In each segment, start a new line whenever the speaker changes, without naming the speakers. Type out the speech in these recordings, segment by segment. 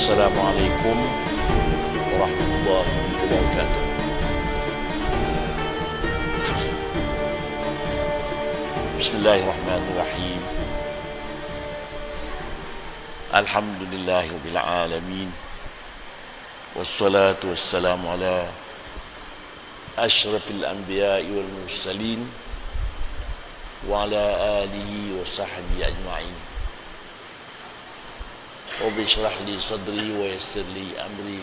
Assalamualaikum warahmatullahi wabarakatuh. Bismillahirrahmanirrahim. Alhamdulillahirabbil alamin. Wassalatu wassalamu ala asyrafil anbiya'i wal mursalin wa ala alihi wa sahbihi ajma'in. Rabbi shrah li sadri wa yassir li amri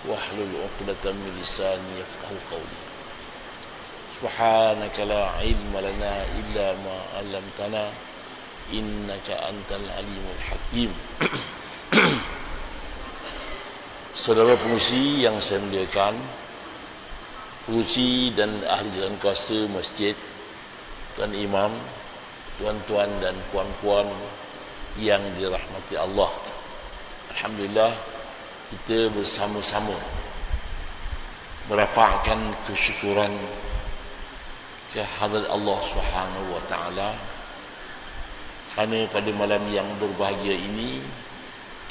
wahlul 'uqdatam min lisani yafqahu qawli. Subhanaka la ilma lana illa ma 'allamtana innaka antal alimul hakim. Saudara pengurusi yang saya muliakan, pengurusi dan ahli jalan kuasa masjid, tuan imam, tuan-tuan dan puan-puan yang dirahmati Allah. Alhamdulillah, kita bersama-sama merafakkan kesyukuran kehadrat Allah Subhanahu wa taala kerana pada malam yang berbahagia ini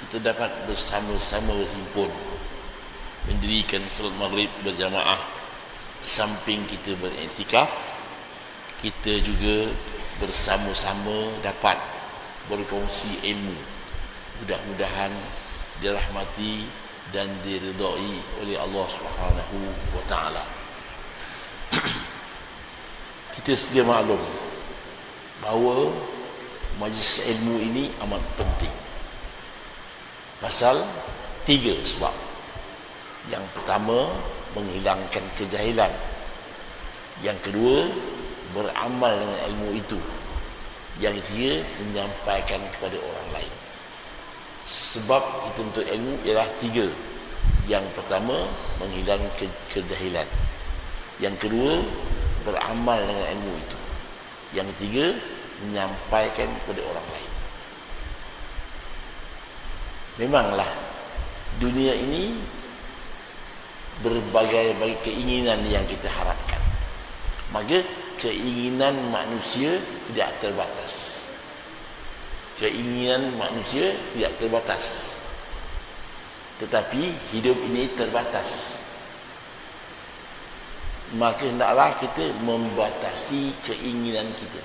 kita dapat bersama-sama berhimpun mendirikan solat maghrib berjamaah. Samping kita beriktikaf, kita juga bersama-sama dapat berkongsi ilmu. Mudah-mudahan dirahmati dan diridai oleh Allah Subhanahu wa taala. Kita sedia maklum bahawa majlis ilmu ini amat penting. Pasal 3 sebab. Yang pertama, menghilangkan kejahilan. Yang kedua, beramal dengan ilmu itu. Yang ketiga, menyampaikan kepada orang lain. Sebab kita untuk ilmu ialah 3. Yang pertama, menghilangkan kejahilan. Yang kedua, beramal dengan ilmu itu. Yang ketiga, menyampaikan kepada orang lain. Memanglah dunia ini berbagai-bagai keinginan yang kita harapkan. Maka keinginan manusia tidak terbatas. Keinginan manusia tidak terbatas. Tetapi hidup ini terbatas. Maka hendaklah kita membatasi keinginan kita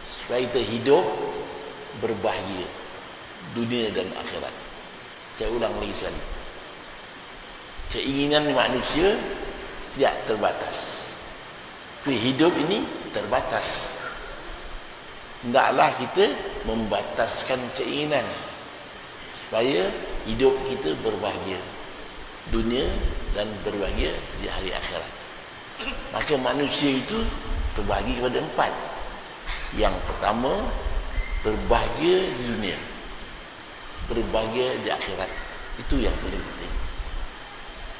supaya kita hidup berbahagia dunia dan akhirat. Saya ulang lagi sekali. Keinginan manusia tidak terbatas. Tapi hidup ini terbatas. Hendaklah kita membataskan keinginan supaya hidup kita berbahagia dunia dan berbahagia di hari akhirat. Maka manusia itu terbahagi kepada 4. Yang pertama, berbahagia di dunia, berbahagia di akhirat. Itu yang paling penting.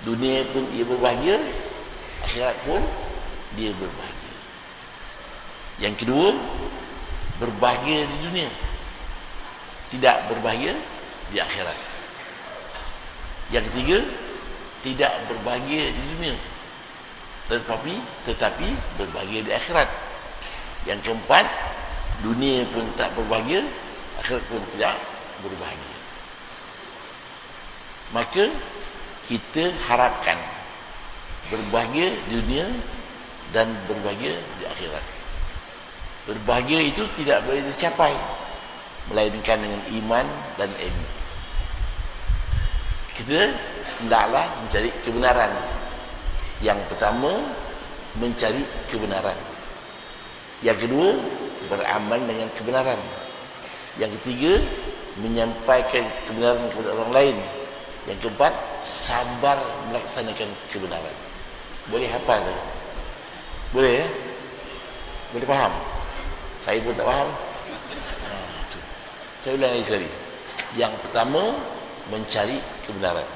Dunia pun ia berbahagia, akhirat pun dia berbahagia. Yang kedua, berbahagia di dunia, tidak berbahagia di akhirat. Yang ketiga, tidak berbahagia di dunia tetapi berbahagia di akhirat. Yang keempat, dunia pun tak berbahagia, akhirat pun tidak berbahagia. Maka kita harapkan berbahagia di dunia dan berbahagia di akhirat. Berbahagia itu tidak boleh dicapai melainkan dengan iman dan ilmu. Kita hendaklah mencari kebenaran. Yang pertama, mencari kebenaran. Yang kedua, beramal dengan kebenaran. Yang ketiga, menyampaikan kebenaran kepada orang lain. Yang keempat, sabar melaksanakan kebenaran. Boleh hafal tak? Boleh ya? Boleh faham? Saya pun tak faham. Saya ulang lagi sekali. Yang pertama, mencari kebenaran.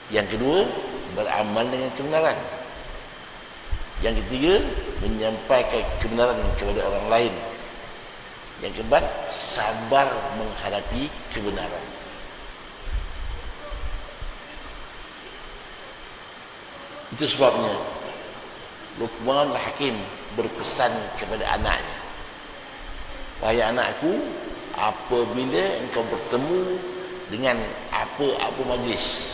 Yang kedua, beramal dengan kebenaran. Yang ketiga, menyampaikan kebenaran kepada orang lain. Yang keempat, sabar menghadapi kebenaran. Itu sebabnya Luqman Hakim berpesan kepada anaknya, wahai anakku, apabila engkau bertemu dengan apa-apa majlis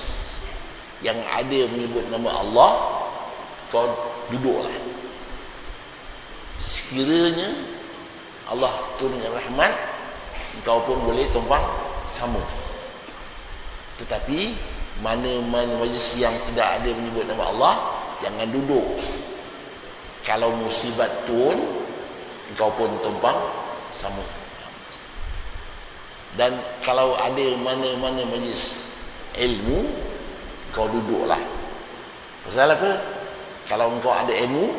yang ada menyebut nama Allah, kau duduklah. Sekiranya Allah turun dengan rahmat, kau pun boleh tumpang sama. Tetapi mana-mana majlis yang tidak ada menyebut nama Allah, jangan duduk. Kalau musibat turun, kau pun tumpang sama. Dan kalau ada mana-mana majlis ilmu, kau duduklah. Pasal apa? Kalau engkau ada ilmu,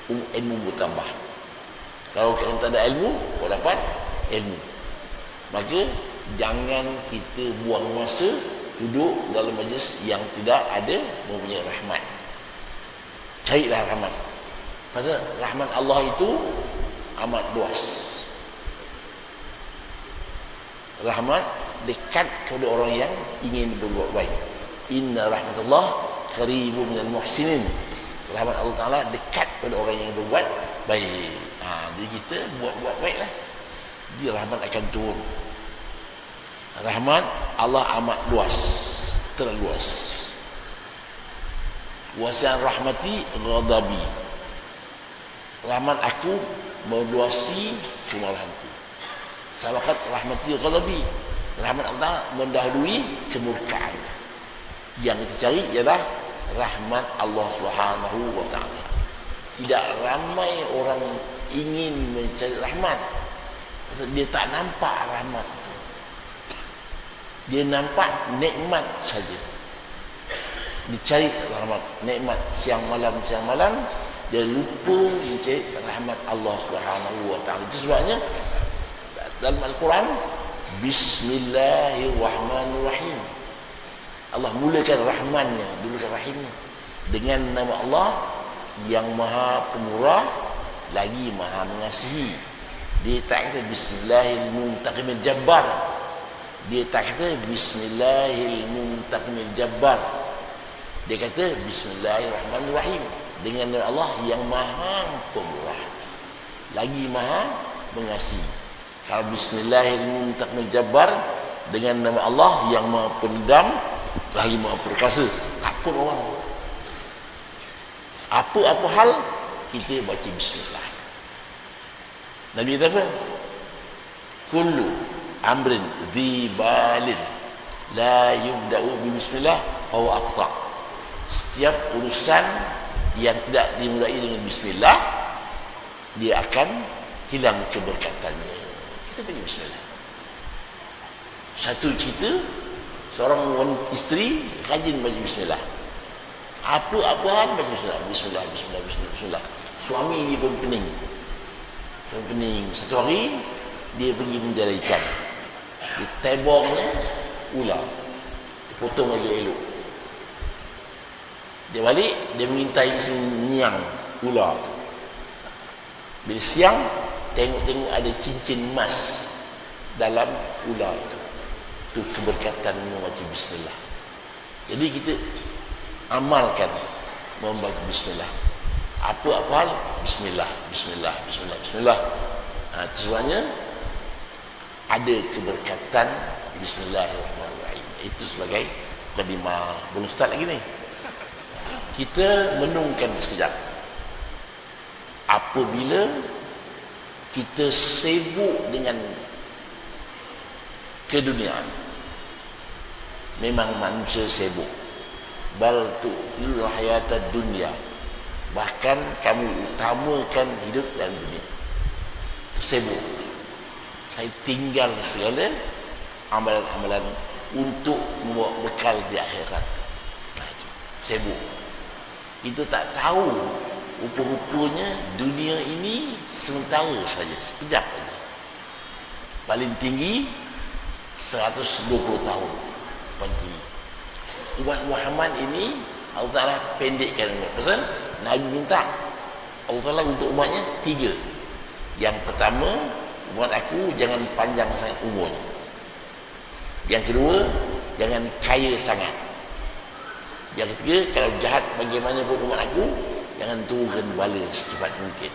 ilmu bertambah. Kalau kau tak ada ilmu, kau dapat ilmu. Maka jangan kita buang masa duduk dalam majlis yang tidak ada mempunyai rahmat. Carilah rahmat. Pasal rahmat Allah itu amat luas. Rahmat dekat kepada orang yang ingin berbuat baik. Inna rahmatullah qaribun minal muhsinin. Rahmat Allah Ta'ala dekat kepada orang yang berbuat baik. Jadi kita buat baiklah, dia rahmat akan turun. Rahmat Allah amat luas, terlalu luas. Wasi'an rahmati ghadabi. Rahmat aku meluasi kemarahanku. Sabakat rahmati ghadabi. Rahmat Allah mendahului kemurkaan. Yang kita cari ialah rahmat Allah Subhanahu wa taala. Tidak ramai orang ingin mencari rahmat. Dia tak nampak rahmat itu. Dia nampak nikmat saja. Dicari rahmat, nikmat siang malam, dia lupa mencari rahmat Allah Subhanahu wa taala. Itu sebabnya dalam Al-Quran, Bismillahirrahmanirrahim, Allah mulakan rahmannya, dulukan rahimnya dengan nama Allah yang maha pemurah lagi maha mengasihi. Dia tak kata Bismillahirrahmanirrahim jabbar. Dia tak kata Bismillahirrahmanirrahim jabbar. Dia kata Bismillahirrahmanirrahim dengan nama Allah yang maha pemurah lagi maha mengasihi. Kalau Bismillahirrahmanirrahim jabbar dengan nama Allah yang maha pendam lagi maha perkasa, takut orang. Apa-apa hal kita baca Bismillah. Nabi kata apa? Kullu amrin dhibalin la yubda'u bi Bismillah fahuwa aqta. Setiap urusan yang tidak dimulai dengan Bismillah, dia akan hilang keberkatannya. Kita baca Bismillah. Satu cerita, seorang isteri rajin baca Bismillah. Apa-apa hal baca Bismillah. Bismillah, Bismillah, Bismillah, Bismillah. Suami dia pun pening. Suami pening. Satu hari dia pergi menjala ikan. Dia tebongnya ular. Dia potong elok-elok. Dia balik, dia mengintai senyang ular tu. Bila siang, tengok-tengok ada cincin emas dalam ular itu. Itu keberkatan membaca Bismillah. Jadi kita amalkan membaca Bismillah. Apa-apa hal, Bismillah, Bismillah, Bismillah, Bismillah. Sebabnya ada keberkatan Bismillahirrahmanirrahim. Itu sebagai mukadimah. Belum start lagi ni. Kita menungkan sekejap. Apabila kita sibuk dengan keduniaan, memang manusia sibuk. Bal tu'thirul hayatad dunya. Bahkan kamu utamakan hidup dalam dunia. Sibuk. Saya tinggal segala amalan-amalan untuk membawa bekal di akhirat. Itu sibuk. Kita tak tahu rupa-rupanya dunia ini sementara saja, sekejap saja. Paling tinggi 120 tahun paling tinggi. Umat Muhammad ini Allah Ta'ala pendekkan. Pasal Nabi minta Allah Ta'ala untuk umatnya 3. Yang pertama, umat aku jangan panjang sangat umur. Yang kedua, jangan kaya sangat. Yang ketiga, kalau jahat bagaimanapun umat aku, jangan turunkan bala secepat mungkin.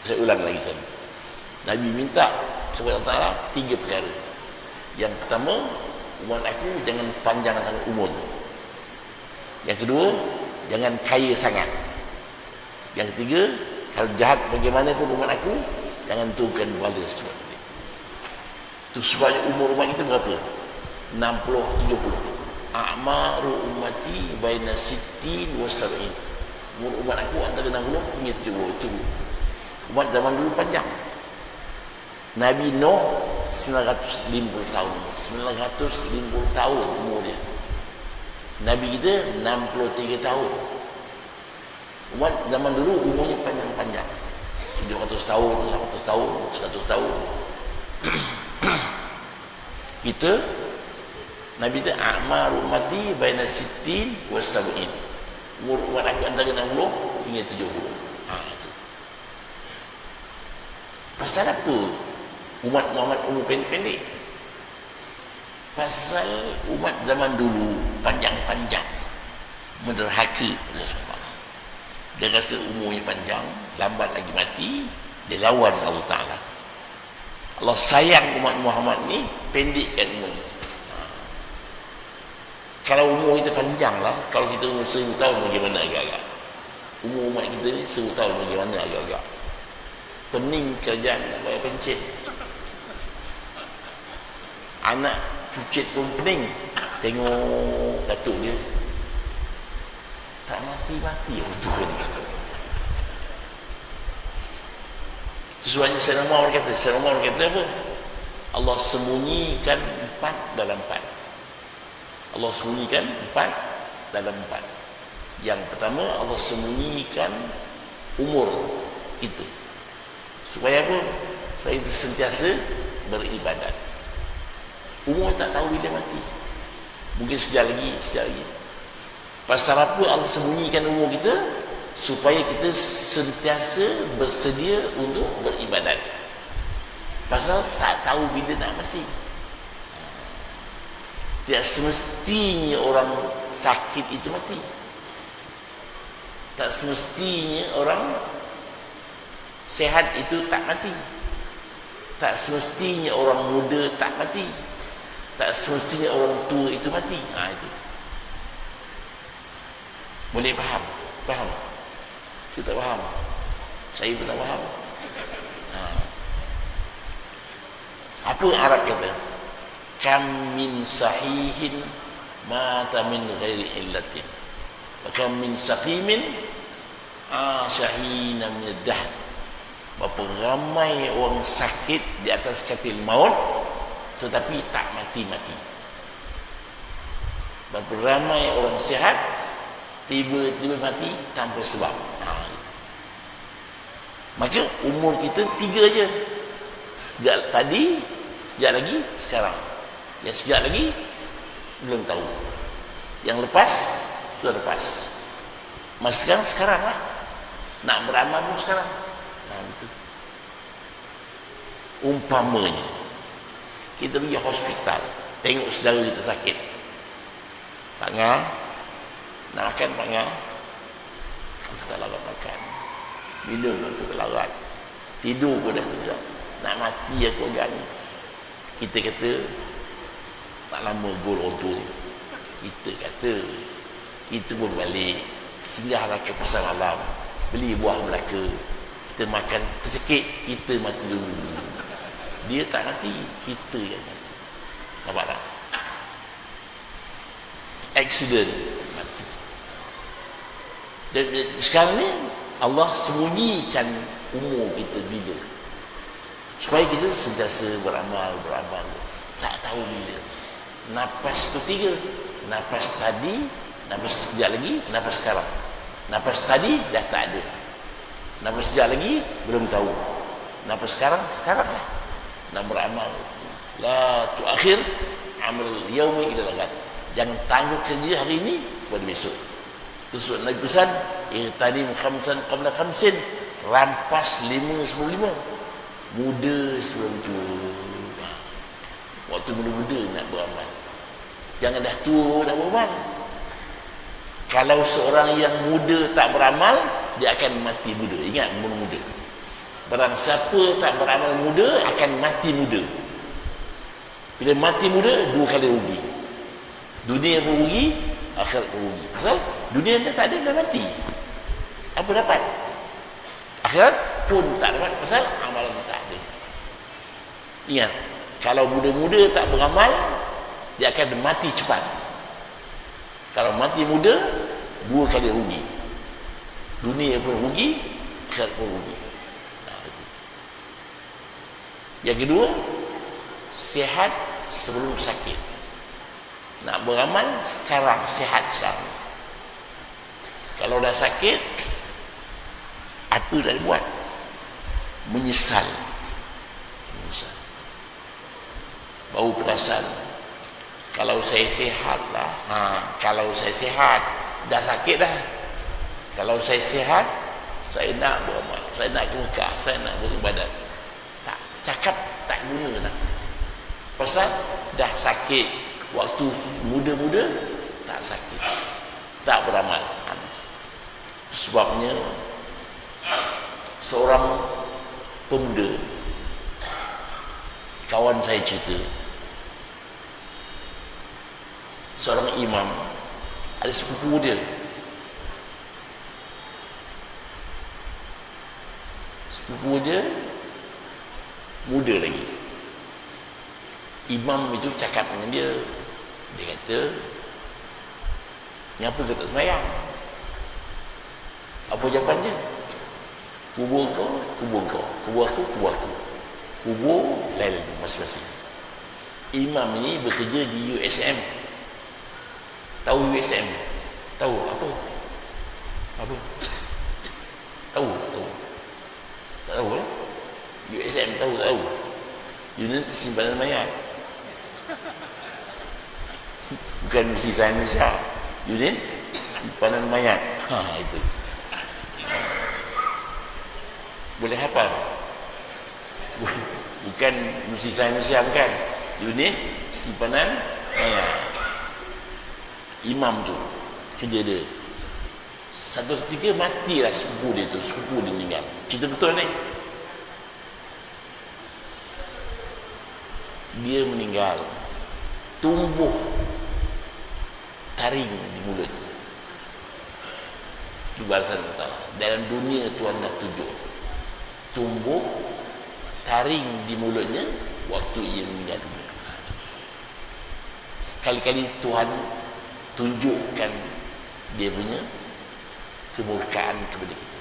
Saya ulang lagi sekali. Nabi minta kepada Allah Ta'ala 3 perkara. Yang pertama, umat aku jangan panjang sangat umur. Yang kedua, jangan kaya sangat. Yang ketiga, kalau jahat bagaimanapun umat aku, jangan turunkan bala secepat. Itu sebabnya umur umat kita berapa? 60, 70. A'maru ummati baina sittin wa sab'in. Umur umat aku antara 60 hingga 70. Umat zaman dulu panjang. Nabi Nuh 950 tahun. 950 tahun umurnya. Nabi kita 63 tahun. Umat zaman dulu umurnya panjang-panjang. 700 tahun, 800 tahun, 100 tahun. Kita Nabi kita a'maru ummati baina sittin wa sab'in. Umur umat aku antara 60 hingga 70. Itu. Pasal apa umat Muhammad umur pendek? Pasal umat zaman dulu panjang-panjang, menderhaka Allah SWT. Dia rasa umurnya panjang, lambat lagi mati, dia lawan Allah Ta'ala. Allah sayang umat Muhammad ni, pendekkan umurnya. Kalau umur kita panjang lah, kalau kita umur 1000 tahun bagaimana agak-agak? Umur umat kita ni 1000 tahun bagaimana agak-agak? Pening kerajaan nak bayar pencen. Anak cucit pun pening. Tengok datuk dia tak mati-mati betul ni. Sesuatu Sayyidina Umar kata, Sayyidina Umar kata apa? Allah sembunyikan 4 dalam 4. Allah sembunyikan 4 dalam 4. Yang pertama, Allah sembunyikan umur kita. Supaya apa? Supaya kita sentiasa beribadat. Umur tak tahu bila mati. Mungkin sekejap lagi. Pasal apa Allah sembunyikan umur kita? Supaya kita sentiasa bersedia untuk beribadat. Pasal tak tahu bila nak mati. Tidak semestinya orang sakit itu mati. Tak semestinya orang sehat itu tak mati. Tak semestinya orang muda tak mati. Tak semestinya orang tua itu mati. Itu. Boleh faham? Faham? Kita tak faham? Saya pun tak faham. Apa Arab kata? Kam min sahihin mata min ghairi illatin. Wa kam min saqimin syahina min ad-dahr. Berapa ramai orang sakit di atas katil maut tetapi tak mati-mati. Berapa ramai orang sihat tiba-tiba mati tanpa sebab. Maka umur kita 3 je. Sejak tadi, sejak lagi, sekarang. Yang sejak lagi belum tahu. Yang lepas sudah lepas. Masa sekarang lah. Nak beramal pun sekarang. Betul. Umpamanya kita pergi hospital, tengok saudara kita sakit. Pak Ngah, nak makan Pak Ngah? Aku tak larat makan. Minum aku tak larat. Tidur pun dah tidak. Nak mati aku agak ni. Kita kata tak lama gol orang tua. Kita kata kita pun balik, singgahlah ke pasar malam, beli buah Melaka, kita makan tersikit, kita mati dulu. Dia tak mati, kita yang mati. Nampak tak? Accident mati. Dan sekarang ni Allah sembunyikan umur kita bila, supaya kita sentiasa beramal. Tak tahu bila. Nafas tu 3. Nafas tadi, nafas sekejap lagi, nafas sekarang. Nafas tadi dah tak ada. Nafas sekejap lagi belum tahu. Nafas sekarang lah. Nak beramal. La tuakhir amal yaumi ila lagat. Jangan tangguh kerja hari ini pada besok. Terus Nabi pesan, irtanim khamsan qabla khamsin. Rampas 5 sebelum 5. Muda sebelum tua. Waktu muda-muda nak beramal. Jangan dah tua nak beramal. Kalau seorang yang muda tak beramal, dia akan mati muda. Ingat, muda. Barang siapa tak beramal muda akan mati muda. Bila mati muda, 2 kali rugi. Dunia pun rugi, akhirat pun rugi. Pasal dunia dah tak ada, dah mati. Apa dapat? Akhirat pun tak dapat, pasal amalan tak ada. Ingat, kalau muda-muda tak beramal, dia akan mati cepat. Kalau mati muda, 2 kali rugi. Dunia pun rugi, akhirat pun rugi. Yang kedua, sihat sebelum sakit. Nak beramal sekarang, sihat sekarang. Kalau dah sakit, apa dah buat? Menyesal. Baru perasan, kalau saya sihat lah, kalau saya sihat, dah sakit dah. Kalau saya sihat, saya nak beramal, saya nak ke Mekah, saya nak beribadat. Tak, cakap tak guna dah. Pasal dah sakit. Waktu muda-muda tak sakit, tak beramal. Sebabnya seorang pemuda, kawan saya cerita, seorang imam, ada sepupu dia. Sepupu dia muda lagi. Imam itu cakap dengan dia, dia kata, "Kenapa kau tak sembahyang?" Apa jawapan dia? Kubur kau, kubur kau. Kubur aku, kubur aku. Kubur lain masing-masing. Imam ini bekerja di USM. Tahu USM? Tahu apa? Apa? Tahu? Tahu? Tak tahu lah. USM tahu, tak tahu? Unit Simpanan Mayat. Bukan mesti saya Malaysia. Unit Simpanan Mayat. Itu. Boleh hafal? Bukan mesti saya Malaysia, bukan. Unit Simpanan Mayat. Imam tu kerja dia. Satu ketika matilah sepupu dia tu. Sepupu dia meninggal. Cerita betul ni. Dia meninggal, tumbuh taring di mulut. Itu balasan Allah. Dalam dunia Tuhan dah tunjuk, tumbuh taring di mulutnya waktu ia meninggal dunia. Sekali-kali Tuhan tunjukkan dia punya kemurkaan kepada kita.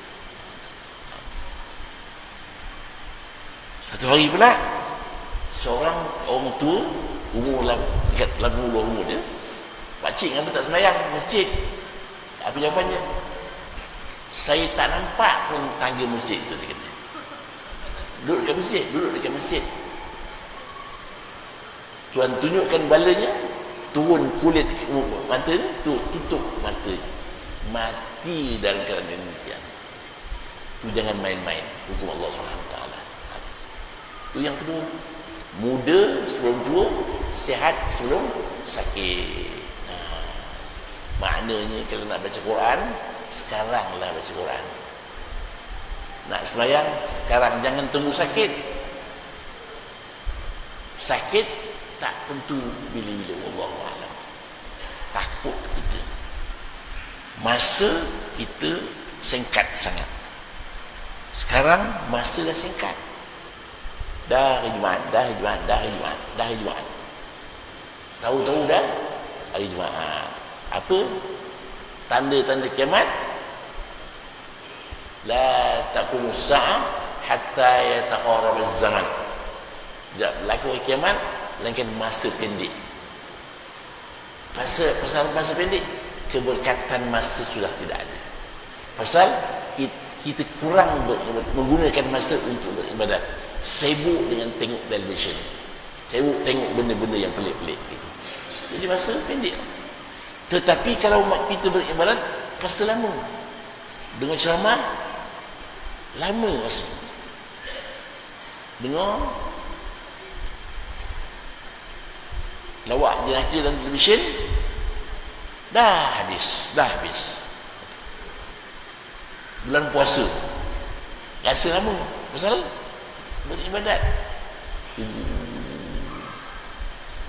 Satu hari pula, seorang orang tua, umur dekat 80 umur dia, "Pakcik, kenapa tak sembahyang masjid?" Apa jawapannya? "Saya tak nampak pun tangga masjid tu," dia kata. Duduk dekat masjid, duduk dekat masjid. Tuhan tunjukkan balanya, turun kulit mata ni, tutup mata, mati dalam keadaan demikian. Tu jangan main-main hukum Allah SWT. Itu yang kedua. Muda sebelum tua, sihat sebelum sakit. Maknanya kalau nak baca Quran, sekaranglah baca Quran. Nak sembahyang sekarang, jangan tunggu sakit. Sakit tak tentu bila-bila, wallahu a'lam. Takut kita. Masa kita singkat sangat. Sekarang masa dah singkat. Dah hari Jumaat, dah hari Jumaat, dah hari Jumaat, dah hari Jumaat. Tahu-tahu dah hari Jumaat. Apa tanda-tanda kiamat? La taqumu as-sa'ah hatta yataqarrab az-zaman. Tidak berlaku hari kiamat melainkan masa pendek. Pasal masa pendek, keberkatan masa sudah tidak ada. Pasal kita kurang menggunakan masa untuk beribadat. Sibuk dengan tengok televisyen, sibuk tengok benda-benda yang pelik-pelik gitu. Jadi masa pendek. Tetapi kalau kita beribadat, masa lama. Dengar ceramah, lama masa. Dengar lawak jenaka dalam televisyen, dah habis. Bulan puasa, rasa lama. Pasal beribadat.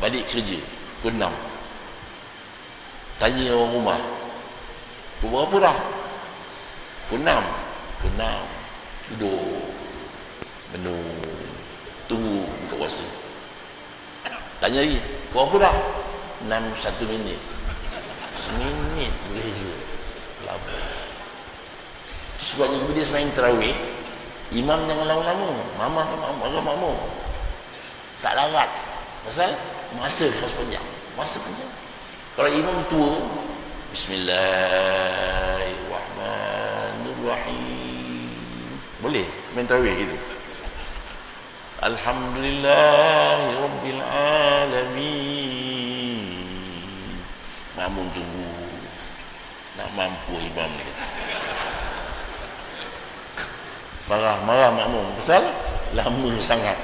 balik kerja pukul 6. Tanya orang rumah, pukul berapa dah? Pukul 6. Pukul 6 duduk menung, tunggu buka puasa. Tanya lagi, pukul berapa dah? 6 1 minit. Seminit berbeza. Lama. Sebabnya bila dia semain tarawih, imam jangan lama-lama, agak makmum tak larat, pasal masa harus panjang, masa panjang. Kalau imam tua, Bismillahirrahmanirrahim, boleh main tarawih gitu. Alhamdulillahirabbil alamin, makmum tunggu, nak mampu imam ni kata. Marah-marah makmum pasal lama sangat.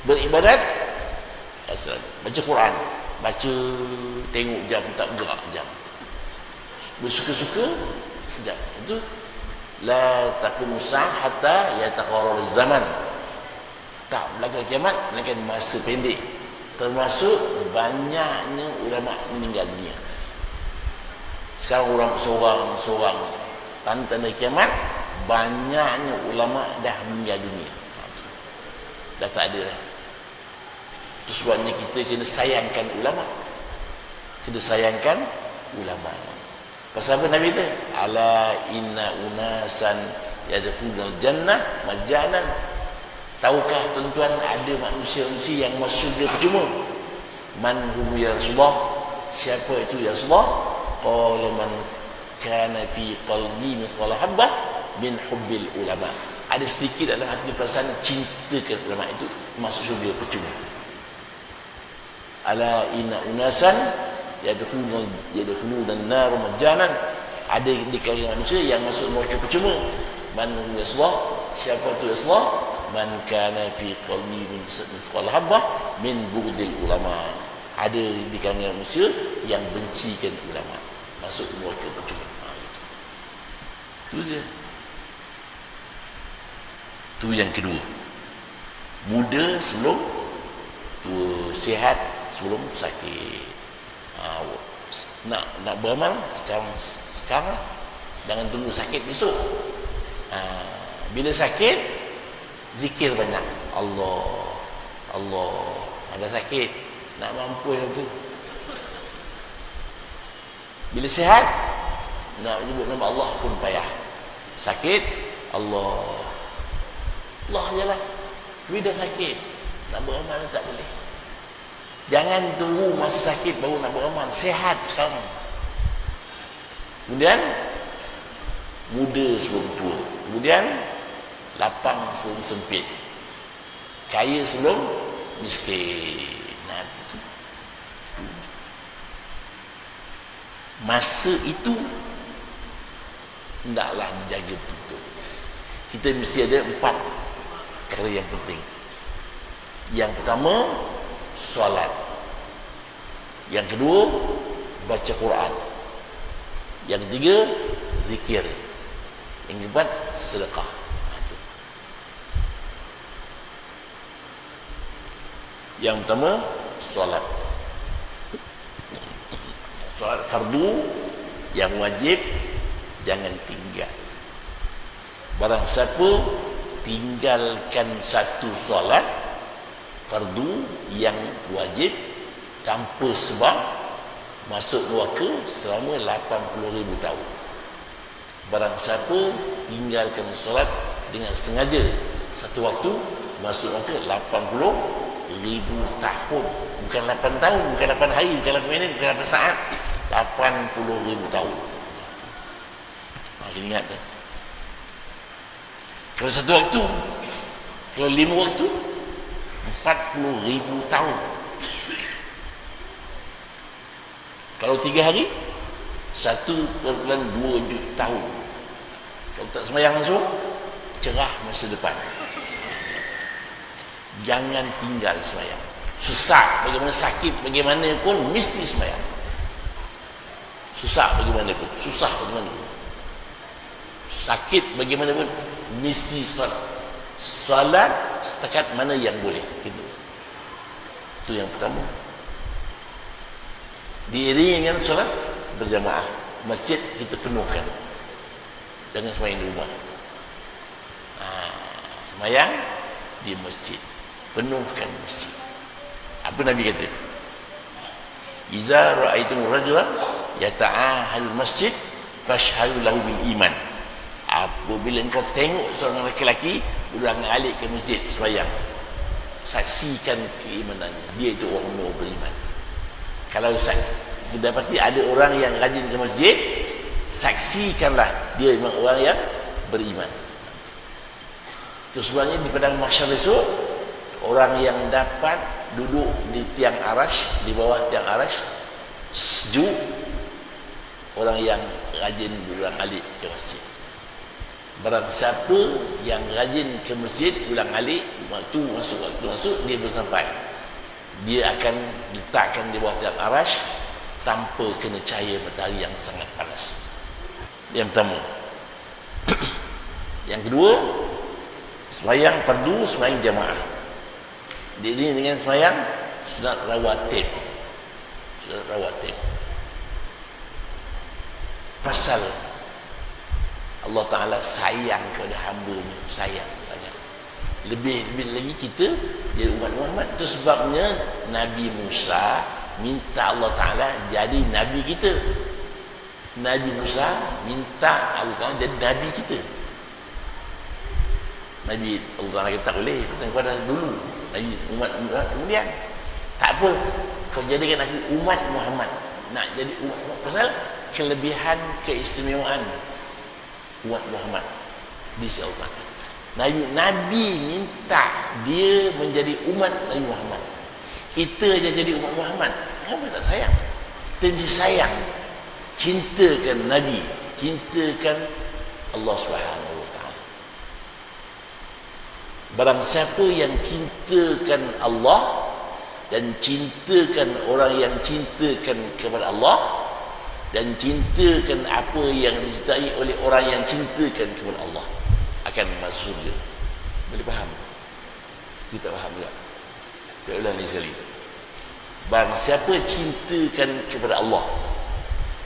Beribadat, baca Quran, baca, tengok jam, tak bergerak jam, bersuka-suka sejam. Itu la taqumu sa'ah hatta yataqarrab zaman, tak berlaku kiamat melainkan masa pendek, termasuk banyaknya ulama meninggal dunia. Sekarang orang seorang tanda kiamat, banyaknya ulama dah meninggal dunia, dah tak ada dah. Itu sebabnya kita kena sayangkan ulama, kena sayangkan ulama. Pasal apa Nabi kata, ala inna unasan yadkhulul jannah majanan. Tahukah tuan-tuan ada manusia-manusia yang masuk surga percuma? Man hum ya Rasulullah, siapa itu ya Rasulullah? Qala man kana fi qalbi mithqala habbah min hubbil ulama. Ada sedikit dalam hati perasaan cinta ke ulama, itu masuk syurga percuma. Ala inna unasan yadkhuluna an-nar majanan. Ada di kalangan manusia yang masuk neraka percuma. Man yaswa, siapa tu yaswa? Man kana fi qalbi mithqala habbah min bughdil ulama. Ada di kalangan manusia yang bencikan ulama, masuk neraka percuma. Itu dia. Itu yang kedua. Muda sebelum tua, sihat sebelum sakit. Nak beramal sekarang, jangan tunggu sakit besok. Bila sakit, zikir banyak. Allah, ada sakit, nak mampu yang tu. Bila sihat, nak menyebut nama Allah pun payah. Sakit, Allah je lah. Bila sakit, nak beramal tak boleh. Jangan tunggu masa sakit baru nak beramal. Sihat sekarang. Kemudian muda sebelum tua. Kemudian lapang sebelum sempit. Kaya sebelum miskin. Nah, masa itu hendaklah dijaga betul. Kita mesti ada 4 perkara yang penting. Yang pertama, solat. Yang kedua, baca Quran. Yang ketiga, zikir. Yang keempat, sedekah. Yang pertama, solat. Solat fardu yang wajib jangan tinggal. Barang siapa tinggalkan satu solat fardu yang wajib tanpa sebab, masuk neraka selama 80,000 tahun. Barang siapa tinggalkan solat dengan sengaja satu waktu, masuk neraka 80,000 tahun. Bukan 8 tahun, bukan 8 hari, bukan 8 minit, bukan 8 saat, 80,000 tahun. Kita ingat kan? Kalau satu waktu, kalau 5 waktu, 40,000 tahun. Kalau 3 hari, 1,2 juta tahun. Kalau tak sembahyang langsung, cerah masa depan. Jangan tinggal sembahyang. Susah bagaimana, sakit bagaimana pun mesti sembahyang. Susah bagaimana pun, susah bagaimana pun, sakit bagaimana pun mesti solat. Solat setakat mana yang boleh gitu. Itu yang pertama. Diiringi dengan solat berjamaah. Masjid kita penuhkan. Jangan sembahyang di rumah. Sembahyang di masjid. Penuhkan masjid. Apa Nabi kata? Iza ra'aitum rajulan yata'ahal masjid fashhadu lahu bil iman. Apabila engkau tengok seorang lelaki ulang alik ke masjid sembahyang, saksikan keimanannya, dia itu orang beriman. Kalau didapati ada orang yang rajin ke masjid, saksikanlah dia memang orang yang beriman. Itu sebabnya di padang mahsyar besok, orang yang dapat duduk di tiang arash, di bawah tiang arash sejuk, orang yang rajin ulang alik ke masjid. Barang siapa yang rajin ke masjid ulang alik, waktu masuk dia belum sampai, dia akan diletakkan di bawah tiang arash tanpa kena cahaya matahari yang sangat panas. Yang pertama. Yang kedua, sembahyang fardu, sembahyang jamaah diiringi dengan sembahyang sunat rawatib. Sunat rawatib. Pasal Allah Ta'ala sayang kepada hamba-Nya, sayang sangat. Lebih lagi kita jadi umat Muhammad. Itu sebabnya Nabi Musa minta Allah Ta'ala jadi Nabi kita. Nabi Musa minta Allah Ta'ala jadi Nabi kita. Nabi Allah Ta'ala kata tak boleh, pasal kau dah dulu Nabi umat kemudian tak apa, kau jadikan aku umat Muhammad. Nak jadi umat Muhammad pasal kelebihan keistimewaan umat Muhammad di sisi Allah. Nabi minta dia menjadi umat Nabi Muhammad. Kita je jadi umat Muhammad. Kenapa tak sayang? Kita mesti sayang, cintakan Nabi, cintakan Allah Subhanahu wa ta'ala. Barang siapa yang cintakan Allah dan cintakan orang yang cintakan kepada Allah dan cintakan apa yang dicintai oleh orang yang cintakan kepada Allah, akan masuk surga. Boleh faham? Kita faham tak? Saya ulang lagi sekali. Barang siapa cintakan kepada Allah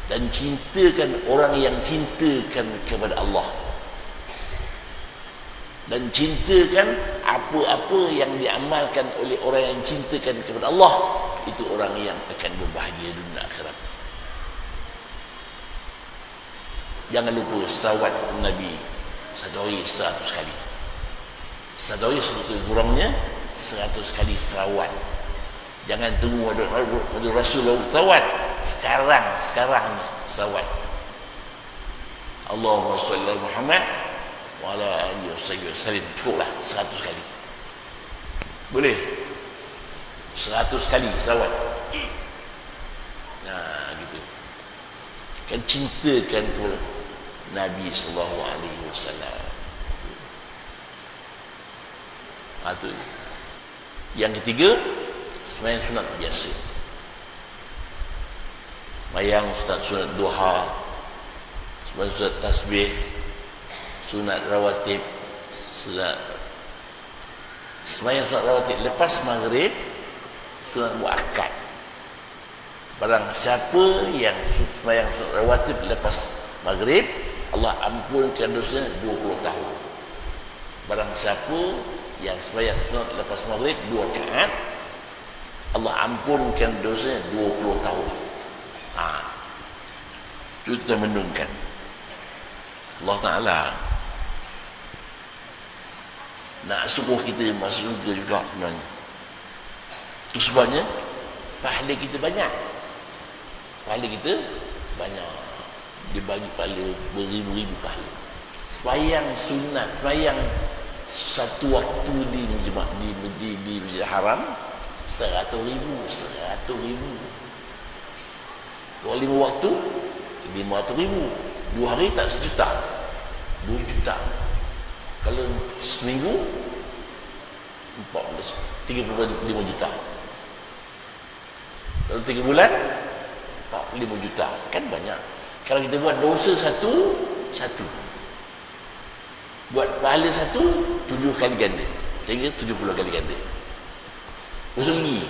dan cintakan orang yang cintakan kepada Allah dan cintakan apa-apa yang diamalkan oleh orang yang cintakan kepada Allah, itu orang yang akan berbahagia dunia akhirat. Jangan lupa salawat Nabi sadari 100 kali. Sadari sebetulnya kurangnya 100 kali salawat. Jangan tunggu ada Rasul baru salawat. Sekarang ni salawat. Allahumma shalli ala Muhammad wa ala alihi wasallam. Cukuplah 100 kali. Boleh? 100 kali salawat. Nah, gitu. Kan cintakan tu Nabi sallallahu alaihi wasallam. Itu. Yang ketiga, sembahyang sunat biasa. Sembahyang sunat duha, sembahyang sunat tasbih, sunat rawatib, sembahyang sunat rawatib lepas maghrib, sunat muakkad. Barang siapa yang sembahyang sunat rawatib lepas maghrib, Allah ampunkan dosanya 20 tahun. Barang siapa yang sembahyang sunat lepas maghrib 2 rakaat, Allah ampunkan dosanya 20 tahun. Kita menungkan Allah Ta'ala nak suruh kita masuk surga juga sebenarnya. Itu sebabnya pahala kita banyak. Pahala kita banyak. Dia bagi pahala beribu-ribu pahala. Sembahyang sunat, sembahyang satu waktu di Masjidil Haram 100,000. Kalau 5 waktu 500,000. 2 hari tak 1 juta, 2 juta. Kalau seminggu 35 juta. Kalau 3 bulan 45 juta. Kan banyak. Kalau kita buat dosa satu, buat pahala satu, 7 kali ganda, sehingga 70 kali ganda. Usul lagi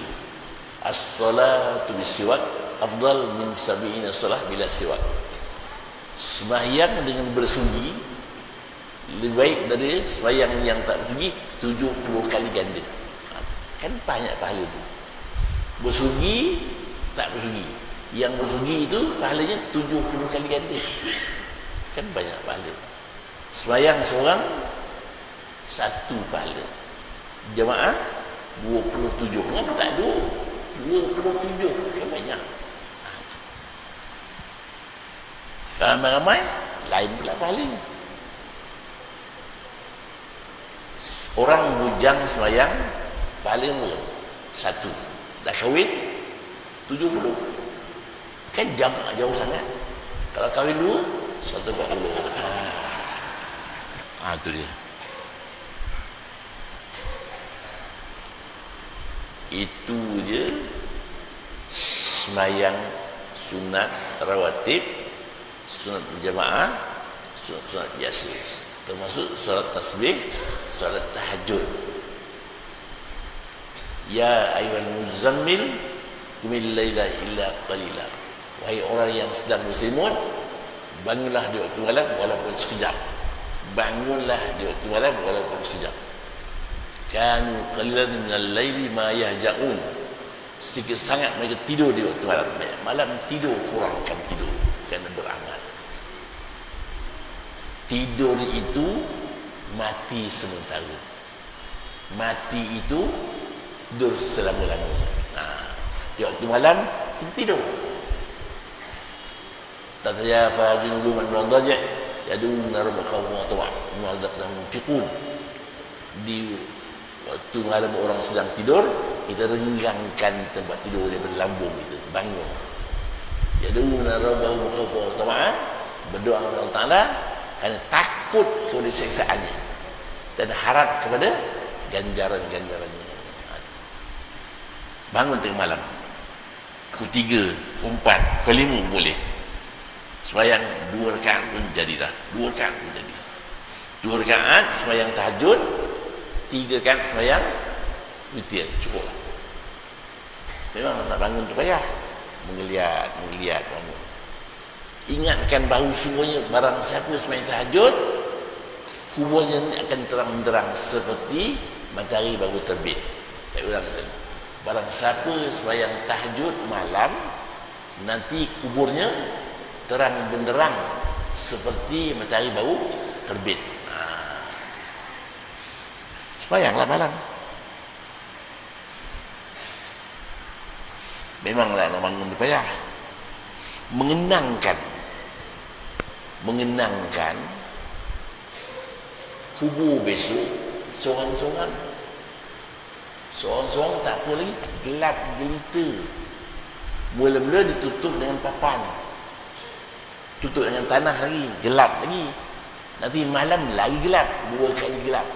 as-salatu bis-siwak afdal min 70 salah bila siwak. Sembahyang dengan bersugi lebih baik dari sembahyang yang tak bersugi 70 kali ganda. Kan banyak pahala tu. Bersugi tak bersugi, yang bersugi itu pahalanya 70 kali ganda. Kan banyak pahala. Sembahyang seorang satu pahala, jemaah 27, kan tak ada 27, kan banyak. Kalau ramai-ramai lain pula pahalanya. Orang bujang sembahyang paling murah satu, dah kahwin 70, kan jamak jauh sangat. Kalau kahwin dua 140. Tu dia. Itu je sembahyang sunat rawatib, sunat berjamaah, sunat biasa, termasuk solat tasbih, solat tahajud. Ya ayyuhal muzammil qumil laila illa qalila. Wahai orang yang sedang berselimut, bangunlah di waktu malam walaupun sekejap. Bangunlah di waktu malam walaupun sekejap. Kanu qalilan minal laili ma yahja'un. Sedikit sangat mereka tidur di waktu malam. Malam tidur, kurangkan tidur kerana beramal. Tidur itu mati sementara. Mati itu tidur selama-lamanya. Di waktu malam kita tidur. Tatajafa junubuhum an al-madaji' yad'una rabbahum wa tawa'an mimma razaqnahum yunfiqun. Di waktu malam orang sedang tidur, kita renggangkan tempat tidur dia berlambung kita, bangun. Yad'una rabbahum wa tawa'an, berdoa kepada Allah Taala kerana takut kepada siksaannya dan harap kepada ganjaran-ganjarannya. Bangun tengah malam, pukul 3, pukul 4, pukul 5 boleh. Sembahyang 2 rakaat pun jadilah. 2 rakaat pun jadi. 2 rakaat sembahyang tahajud, 3 rakaat sembahyang witir, cukuplah. Memang nak bangun tu payah. Menggeliat bangun. Ingatkan bahawa sungguhnya barang siapa sembahyang tahajud, kuburnya akan terang benderang seperti matahari baru terbit. Saya ulang sekali. Barang siapa sembahyang tahajud malam, nanti kuburnya terang benderang seperti matahari baru terbit. Sembahyanglah malam. Memanglah nak bangun tu payah. Mengenangkan kubur besok seorang-seorang tak apa lagi, gelap gelita. Mula-mula ditutup dengan papan, tutup dengan tanah lagi, gelap lagi. Nanti malam lagi gelap, 2 kali gelap.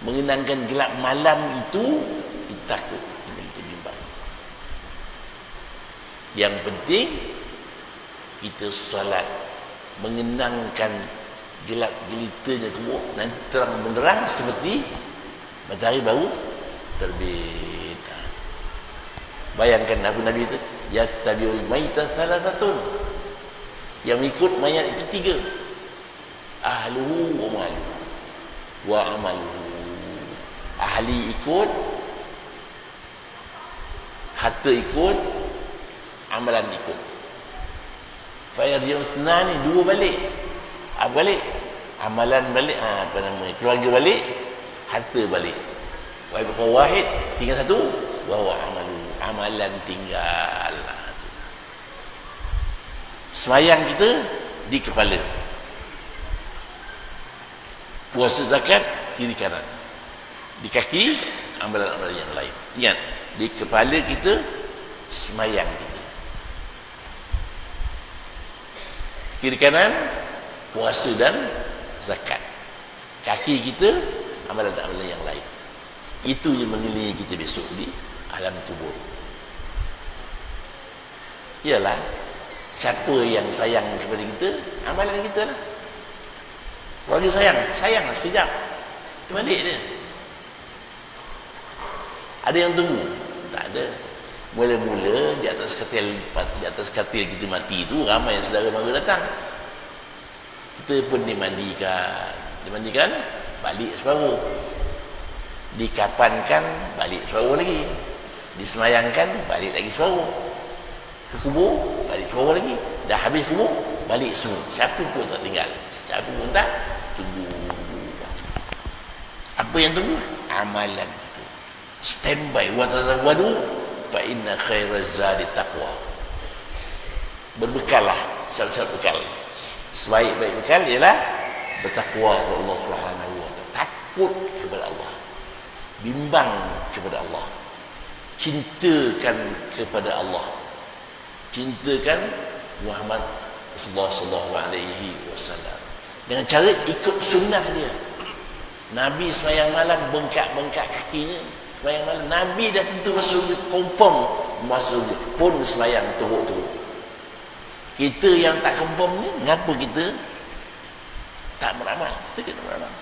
Mengenangkan gelap malam itu, kita takut, kita bimbang. Yang penting kita solat, mengenangkan gelap gelitanya kubur, nanti terang benderang seperti matahari baru terbit. Bayangkan Abu Nabi itu, yattabi'ul maita thalathatun, yang ikut mayat itu 3, ahluhu wa maluhu wa amaluhu. Ahli ikut, harta ikut, amalan ikut. Fayarji'utnani, 2 balik. Apa balik? Amalan balik, keluarga balik, harta balik. Wahid tinggal 1, wa huwa amalu, amalan tinggal. Sembahyang kita di kepala, puasa zakat kiri kanan, di kaki amalan-amalan yang lain. Ingat, di kepala kita sembahyang kita, kiri kanan puasa dan zakat, kaki kita amalan-amalan yang lain. Itu yang mengelilingi kita besok di alam kubur. Ialah siapa yang sayang kepada kita, amalan kita lah. Kalau dia sayanglah sekejap, terbalik dia. Ada yang tunggu? Tak ada. Mula-mula di atas katil kita mati itu ramai saudara mara datang. Kita pun dimandikan, balik separuh. Dikapankan, balik separuh lagi. Disemayangkan, balik lagi separuh. Ke kubur, balik separuh lagi. Dah habis kubur, balik semua. Siapa pun tak tinggal. Siapa pun tak tunggu. Apa yang tunggu? Amalan kita. Standby. Wa tazawwadu fa inna khairaz zadi taqwa. Berbekallah, siap-siap bekal. Sebaik-baik bekal ialah bertakwa kepada Allah Subhanahu wa taala. Takut kepada Allah. Bimbang kepada Allah. Cintakan kepada Allah. Cintakan Muhammad sallallahu alaihi wasallam. Dengan cara ikut sunnah dia. Nabi sembahyang malam bengkak-bengkak kakinya. Sembahyang malam Nabi dah tentu masuk confirm masuk pun sembahyang teruk-teruk. Kita yang tak confirm ni, mengapa kita tak beramal? Kita kena beramal.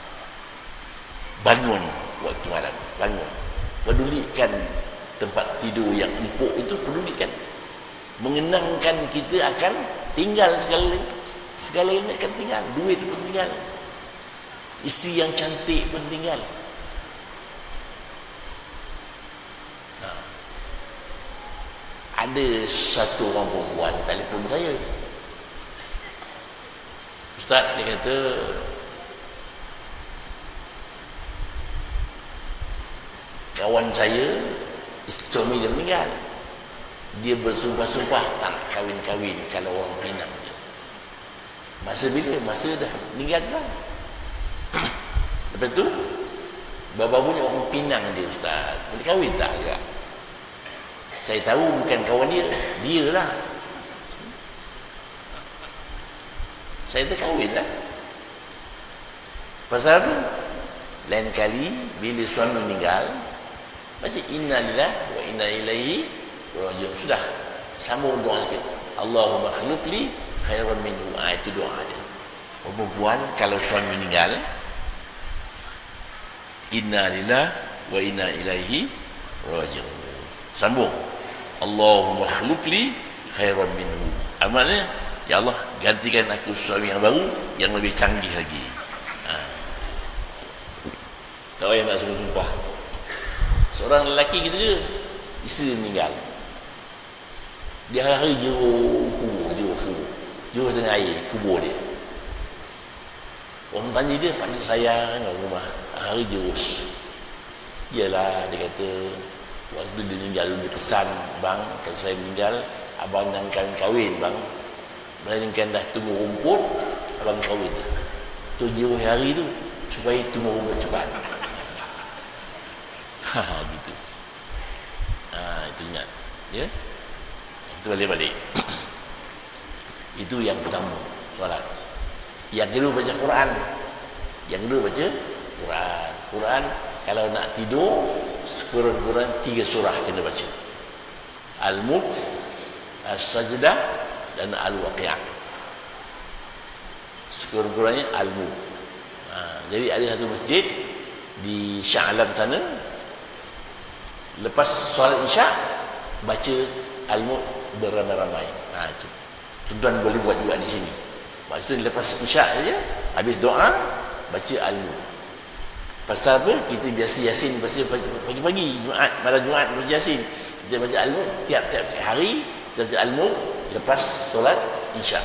Bangun waktu malam, bangun. Pedulikan tempat tidur yang empuk itu, pedulikan. Mengenangkan kita akan tinggal segala ini akan tinggal. Duit pun tinggal. Isteri yang cantik pun tinggal. Ada satu orang perempuan telefon saya. Ustaz, dia kata kawan saya suami dia meninggal. Dia bersumpah-sumpah tak nak kahwin-kahwin kalau orang Penang. Masa bila? Masa dah meninggal kan. Lepas tu baru-baru ni orang Penang dia, Ustaz, boleh kahwin tak agak? Saya tahu bukan kawan dia lah. Saya terkahwin lah. Pasal apa? Lain kali bila suami meninggal, baca inna lillahi wa inna ilaihi raji'un. Sudah, sambung doa sikit. Allahumma khluqli khairan minhu. Itu doa dia. Perempuan kalau suami meninggal, inna lillahi wa inna ilaihi raji'un. Sambung. Allahumma khluqli khairan minhu. Amalnya, ya Allah, gantikan aku suami yang baru yang lebih canggih lagi. Tak payah nak sumpah. Seorang lelaki gitu je, isteri meninggal. Dia hari-hari jauh tengah air kubur dia. Orang tanya dia, panggil sayang kat rumah. Hari jauh. Iyalah, dia kata, waktu dia meninggal, dia pesan, bang, kalau saya meninggal, abang jangan kahwin-kahwin, bang. Melainkan dah tumbuh rumput, abang kahwin dah. Tujuh hari tu, supaya tumbuh rumput cepat. Gitu. Itu ingat. Ya? Itu balik-balik. Itu yang pertama, solat. Yang kedua baca Quran. Yang kedua baca Quran. Quran, kalau nak tidur, sekurang-kurang 3 surah kena baca. Al-Mulk, As-Sajdah dan Al-Waqi'ah. Sekurang-kurangnya Al-Mulk. Jadi ada satu masjid di Shah Alam sana, lepas solat Isyak baca Al-Mulk beramai-ramai. Itu tuan boleh buat juga di sini. Maksudnya lepas Isyak saja, habis doa baca Al-Mulk. Pasal apa? Kita biasa Yasin pagi-pagi, malam Jumaat baca Yasin. Kita baca Al-Mulk tiap-tiap hari, kita baca Al-Mulk lepas solat Isyak.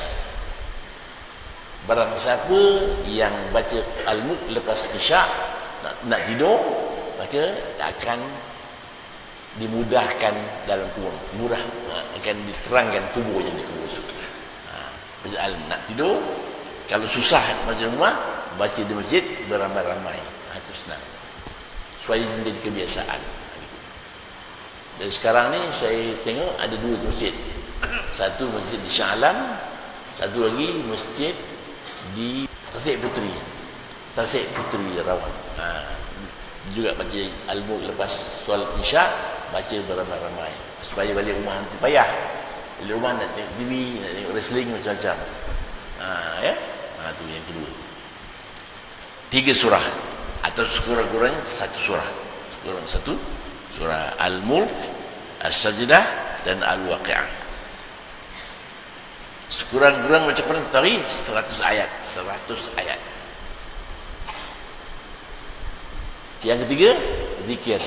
Barang siapa yang baca Al-Mulk lepas Isyak nak tidur, maka akan dimudahkan dalam kubur. Murah, akan diterangkan kuburnya di kubur itu. Baca Al-Mulk nak tidur, kalau susah baca rumah, baca di masjid beramai-ramai. Itu senang, supaya menjadi kebiasaan. Dan sekarang ni saya tengok ada 2 masjid. Satu masjid di Shah Alam, satu lagi masjid di Tasik Puteri Rawang. Juga baca Al-Mulk lepas solat Isyak, baca beramai-ramai supaya balik rumah nanti payah. Balik rumah nak tengok TV, nak tengok wrestling macam-macam. Ya, itu yang kedua. 3 surah atau sekurang-kurangnya 1 surah. Sekurang-kurangnya 1 surah Al-Mulk, As-Sajdah dan Al-Waqi'ah. Sekurang-kurang baca Quran tadi 100 ayat. 100 ayat. Yang ketiga, zikir.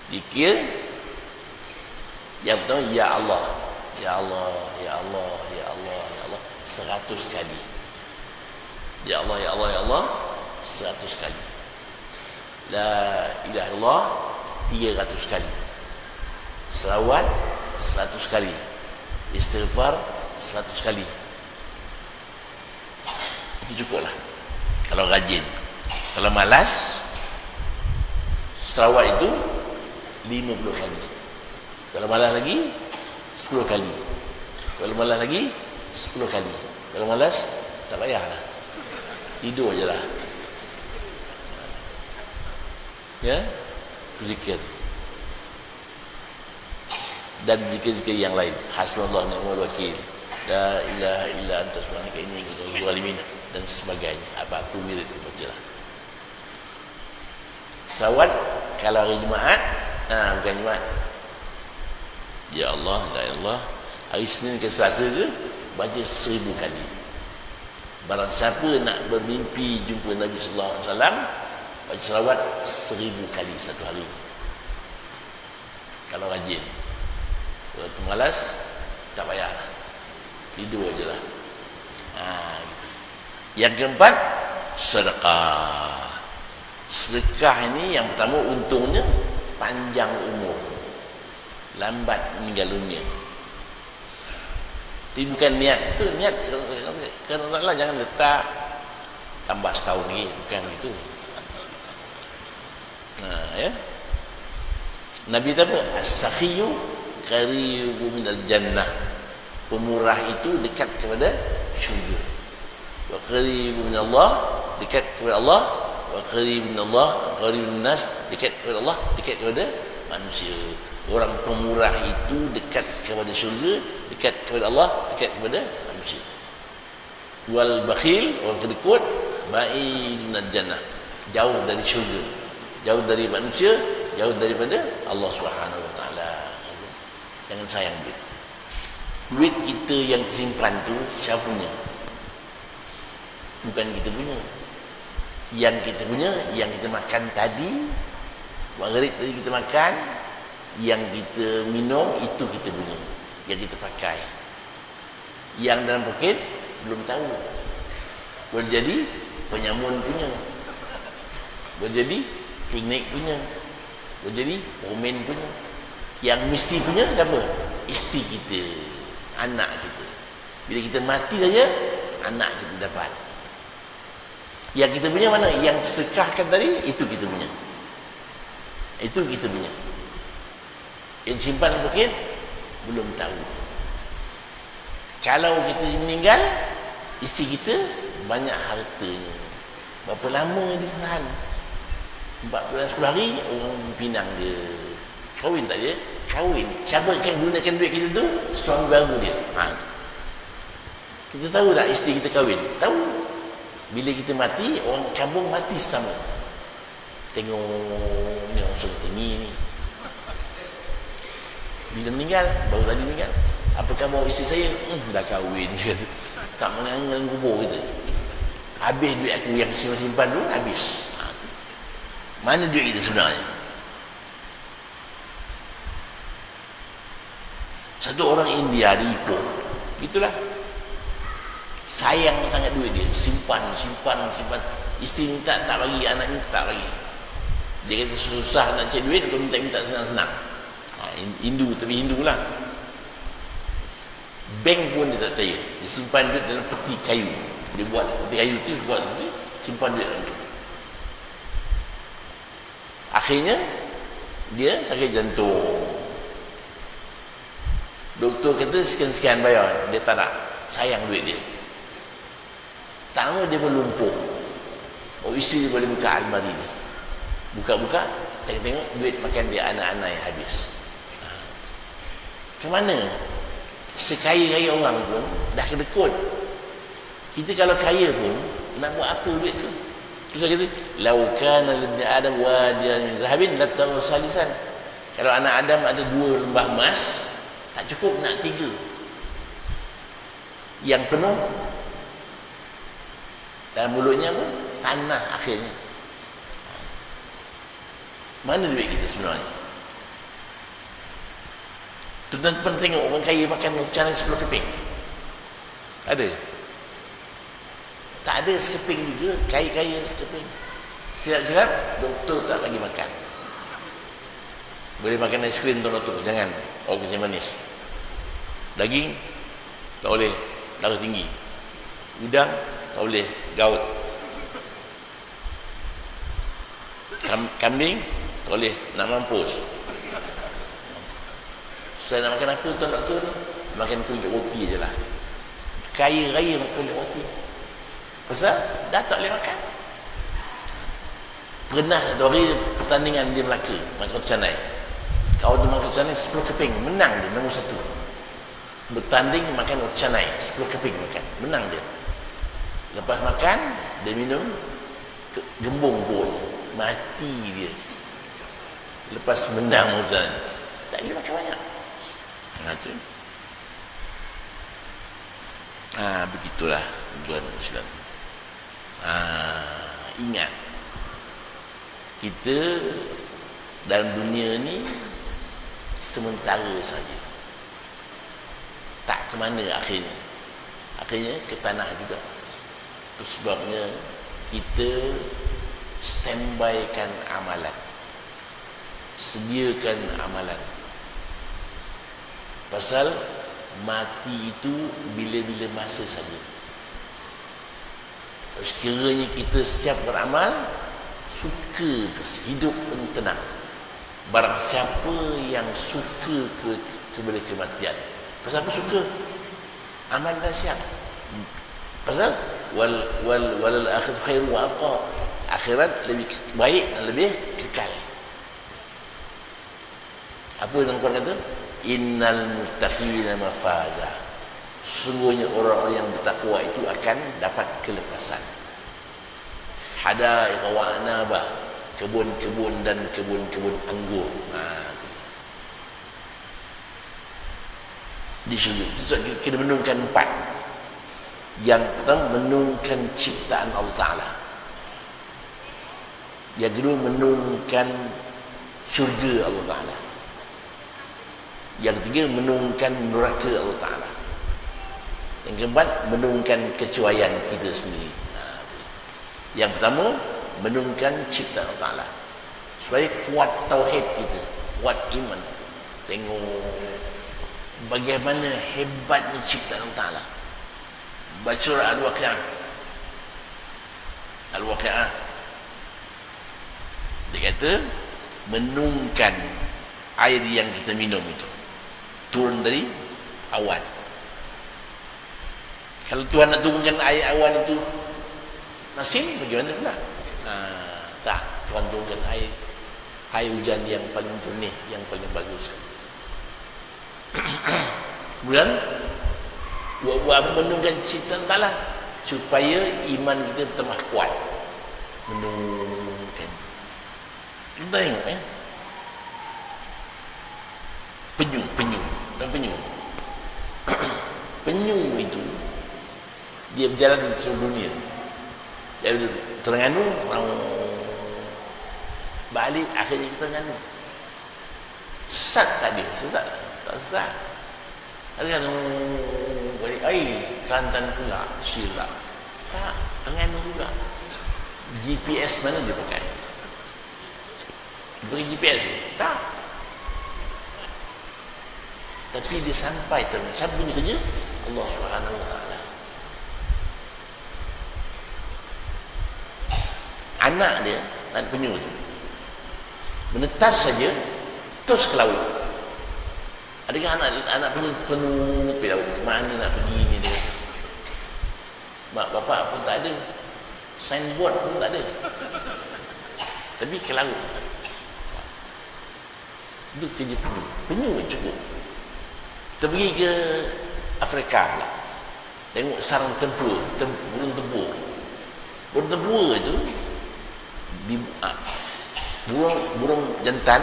Zikir. Yang pertama, Ya Allah, Ya Allah, Ya Allah, Ya Allah, Ya Allah, 100 kali. Ya Allah, Ya Allah, Ya Allah, 100 kali. La ilaha illallah 300 kali. Selawat 100 kali. Istighfar 100 kali. Itu cukuplah kalau rajin. Kalau malas, selawat itu 50 kali. Kalau malas lagi 10 kali. Kalau malas lagi 10 kali. Kalau malas tak payahlah, tidur je lah. Ya, zikir. Dan zikir-zikir yang lain, hasbunallahu ni'mal wakil, la ilaha illa anta subhanaka inni kuntu minadz zalimin, dan sebagainya. Apa-apa wirid bacalah. Sawat kalau hari Jumaat, bukan Jumaat, Ya Allah, la ilaha illallah, hari Senin ke Selasa ke, baca 1000 kali. Barang siapa nak bermimpi jumpa Nabi sallallahu alaihi wasallam, baca selawat 1000 kali satu hari. Kalau rajin. Kalau tu malas, tak payahlah, tidur je lah. Gitu. Yang keempat, sedekah. Sedekah ini yang pertama untungnya panjang umur, lambat meninggal dunia. Tapi bukan niat tu, niat kerana Allah, jangan letak tambah setahun lagi, bukan gitu. Ya. Nabi kata apa? As-sakhiyu qaribu minal jannah. Pemurah itu dekat kepada syurga. Wa qaribu minallah, dekat kepada Allah. Wa qaribu minallah, qaribu minnas, dekat kepada Allah, dekat kepada manusia. Orang pemurah itu dekat kepada syurga, dekat kepada Allah, dekat kepada manusia. Wal bakhil, orang kedekut, ba'id minal jannah, jauh dari syurga, jauh dari manusia, jauh daripada Allah Subhanahu wa taala. Jangan sayang duit. Duit kita yang simpan tu siapa punya? Bukan kita punya. Yang kita punya, yang kita makan tadi, maghrib tadi kita makan, yang kita minum, itu kita punya, yang kita pakai. Yang dalam poket belum tahu. Boleh jadi penyamun punya, boleh jadi klinik punya, boleh jadi komen punya. Yang mesti punya siapa? Isteri kita, anak kita. Bila kita mati saja, anak kita dapat. Yang kita punya mana? Yang sedekahkan tadi, itu kita punya. Itu kita punya. Yang simpan di poket belum tahu. Kalau kita meninggal, isteri kita banyak hartanya. Berapa lama dia tahan? 4 bulan 10 hari orang pinang dia. Kahwin tak dia? Kahwin. Siapa akan gunakan duit kita tu? Suami baru dia. Kita tahu tak isteri kita kahwin? Tahu. Bila kita mati, orang kampung mati sama. Tengok ni orang suruh tinggi ni. Bila meninggal, baru tadi meninggal, apa khabar isteri saya? Dah kahwin. Tak menangan kubur kita. Habis duit aku yang simpan dulu, habis. Mana duit kita sebenarnya? Satu orang India di Ipoh, itulah, sayang sangat duit dia, simpan. Isteri minta tak bagi, anak minta tak bagi. Dia kata susah nak cari duit, kau minta senang-senang. Hindu, tapi Hindu lah. Bank pun dia tak percaya. Dia simpan duit dalam peti kayu. Dia buat peti kayu tu, buat tu, simpan duit dalam tu. Akhirnya dia sakit jantung. Doktor kata sekian-sekian bayar. Dia tak nak, sayang duit dia. Tak lama dia melumpuh. Isteri dia boleh buka almari dia, buka-buka, tengok-tengok duit makan dia anak-anak yang habis. Ke mana? Sekaya-kaya orang pun dah kedekut. Kita kalau kaya pun nak buat apa duit tu? Terus saya kata, lau kana libni adam wadiyan min zahabin lattahu salisan. Kalau anak Adam ada 2 lembah emas, tak cukup nak 3. Yang penuh dalam mulutnya pun tanah akhirnya. Mana duit kita sebenarnya? Tuan-tuan pernah tengok orang kaya makan macam 10 keping? Ada? Tak ada sekeping juga. Kaya-kaya sekeping. Silap-silap doktor tak bagi makan. Boleh makan aiskrim tuan doktor, jangan. Oh, kencing manis. Daging tak boleh, darah tinggi. Udang tak boleh, gout. Kambing tak boleh, nak mampus. Saya nak makan apa tuan doktor? Makan kulit roti je lah. Kaya raya makan kulit roti. Pasal dah tak boleh makan. Pernah satu hari pertandingan di Melaka, makan canai. Kalau dia makan canai 10 keping, menang dia nombor 1. Bertanding makan canai 10 keping makan, menang dia. Lepas makan dia minum gembung pun mati dia. Lepas menang macam tak boleh makan banyak. Tu. Begitulah tuan Islam. Ingat, kita dalam dunia ni sementara saja. Tak ke mana akhirnya. Akhirnya ke tanah juga. Itu sebabnya kita standbykan amalan. Sediakan amalan. Pasal mati itu bila-bila masa saja. Sekiranya kita setiap beramal, suka hidup pun tenang. Barang siapa yang suka kepada kematian. Pasal apa suka? Amal dah siap. Pasal wal akhiratu khairu wa abqa. Akhirat lebih baik dan lebih kekal. Apa yang Al-Quran kata? Innal muttaqina mafaza. Sungguhnya orang-orang yang bertakwa itu akan dapat kelepasan. Hadaiqa wa anaba, kebun-kebun dan kebun-kebun anggur. Di syurga kita menungkan 4. Yang pertama menungkan ciptaan Allah Ta'ala. Yang kedua menungkan syurga Allah Ta'ala. Yang ketiga menungkan neraka Allah Ta'ala. Yang keempat menungkan kecuaian kita sendiri. Yang pertama menungkan ciptaan Allah Ta'ala, supaya kuat tauhid kita, kuat iman. Tengok bagaimana hebatnya ciptaan Allah Ta'ala. Baca surah Al-Waqi'ah. Al-Waqi'ah, dia kata menungkan air yang kita minum itu turun dari awan. Kalau Tuhan nak turunkan air awan itu masin, bagaimana pula? Tak, Tuhan turunkan air hujan yang paling jernih, yang paling bagus. Kemudian menungkan ciptaan Allah supaya iman kita bertambah kuat. Menungkan. Kita tengok penyu penyu itu dia berjalan di seluruh dunia. Dari Terengganu mau balik, akhirnya ke Terengganu. Sesat tak dia? Sesat tak sesat. Ada kan balik Kelantan pula silap. Tak, Terengganu juga. GPS mana dia pakai? Beri GPS ke? Tak. Tapi dia sampai Terengganu. Siapa punya kerja? Allah Subhanahu Wa Taala. Anak dia, anak penyu tu, menetas saja terus ke laut. Adakah anak penyu pergi laut? Mana nak pergi ni dia? Mak bapak pun tak ada, signboard pun tak ada, tapi ke laut. Itu kerja penyu cukup. Kita pergi ke Afrika pula, tengok sarang tempur, burung tempur. Burung tempur itu burung jantan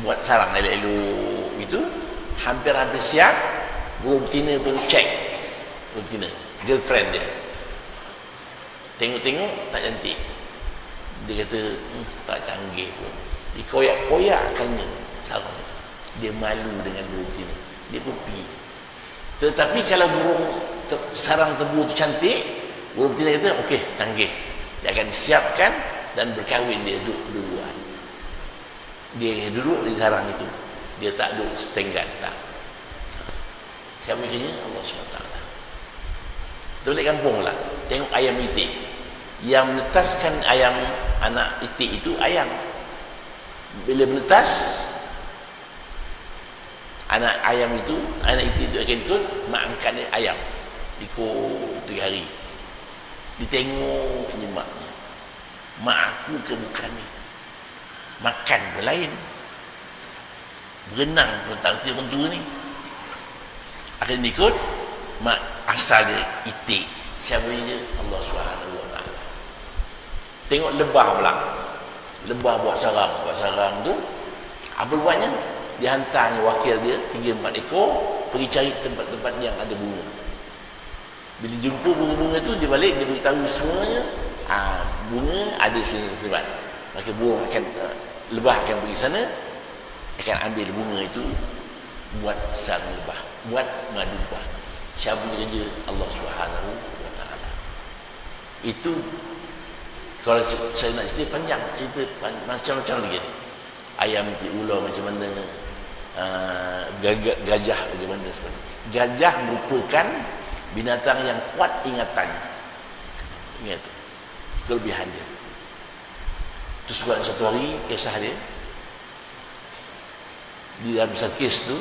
buat sarang elok-elok itu, hampir-hampir siap, burung betina pun check, burung betina, girlfriend dia, tengok-tengok tak cantik, dia kata tak canggih pun, dikoyak-koyakkannya sarang itu, dia malu dengan burung betina, dia pun pergi. Tetapi kalau burung sarang tebu itu cantik, burung betina kata okey, canggih, dia akan disiapkan dan berkahwin, dia duduk-dudukan. Dia duduk di sarang itu, dia tak duduk setengah, tak. Siapa kerja? Allah SWT. Kita balik kampung lah, tengok ayam itik. Yang menetaskan ayam, anak itik itu ayam. Bila menetas, anak ayam itu, anak itik itu akan ikut mak angkatnya ayam, ikut 3 hari. Ditengoknya maknya, mak aku ke bukan ni, makan pun lain, berenang pun tak kerti orang tua ni. Akhirnya ikut mak asal dia itik. Siapa dia? Allah SWT. Tengok lebah pula, lebah buat sarang tu apa buatnya? Dia hantarnya wakil dia 3-4 ekor pergi cari tempat-tempat yang ada bunga. Bila jumpa bunga-bunga tu, dia balik, dia beritahu semuanya, bunga ada sini-sini. Maka burung akan, lebah akan pergi sana, akan ambil bunga itu buat sarang lebah, buat madu lebah. Siapa kerja? Allah SWT. Itu kalau saya nak cerita panjang, cerita macam-macam lagi. Ayam di ular macam mana, gajah bagaimana sebenarnya. Gajah merupakan binatang yang kuat ingatan. Ingat tu, kelebihan dia. Terus buat satu hari kisah dia, di dalam satu kes tu